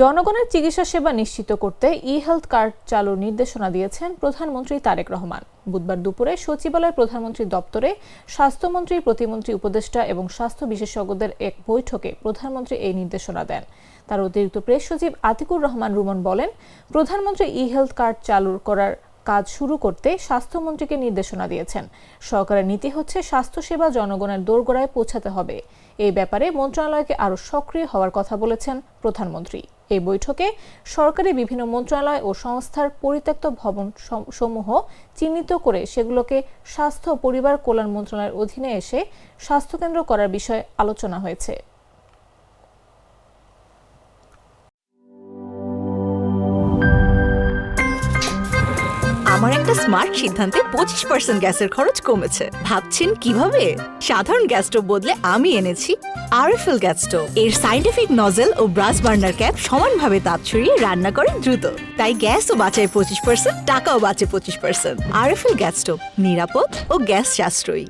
জনগণের চিকিৎসা সেবা নিশ্চিত করতে ই-হেলথ কার্ড চালুর নির্দেশনা দিয়েছেন প্রধানমন্ত্রী তারেক রহমান। বুধবার দুপুরে সচিবালয় প্রধানমন্ত্রীর দপ্তরে স্বাস্থ্যমন্ত্রী, প্রতিমন্ত্রী, উপদেষ্টা এবং স্বাস্থ্য বিশেষজ্ঞদের এক বৈঠকে প্রধানমন্ত্রী এই নির্দেশনা দেন। তার অতিরিক্ত প্রেস সচিব আতিকুর রহমান রুমন বলেন, প্রধানমন্ত্রী ই-হেলথ কার্ড চালু করার কাজ শুরু করতে স্বাস্থ্যমন্ত্রীকে নির্দেশনা দিয়েছেন। সরকারের নীতি হচ্ছে স্বাস্থ্যসেবা জনগণের দোরগোড়ায় পৌঁছাতে হবে। এই ব্যাপারে মন্ত্রণালয়কে আরও সক্রিয় হওয়ার কথা বলেছেন প্রধানমন্ত্রী। এই বৈঠকে সরকারি বিভিন্ন মন্ত্রণালয় ও সংস্থার পরিত্যক্ত ভবন সমূহ চিহ্নিত করে সেগুলোকে স্বাস্থ্য ও পরিবার কল্যাণ মন্ত্রণালয়ের অধীনে এসে স্বাস্থ্যকেন্দ্র করার বিষয়ে আলোচনা হয়েছে। আমার একটা স্মার্ট সিদ্ধান্তে 25% গ্যাসের খরচ কমেছে। ভাবছেন কিভাবে? সাধারণ গ্যাস স্টোভ বদলে আমি এনেছি আরএফএল গ্যাস স্টোভ। এর সাইন্টিফিক নজল ও ব্রাস বার্নার ক্যাপ সমানভাবে তাপ ছড়িয়ে রান্না করে দ্রুত। তাই গ্যাসও বাঁচায় 25%, টাকাও বাঁচে 25%। আরএফএল গ্যাস স্টোভ নিরাপদ ও গ্যাস সাশ্রয়ী।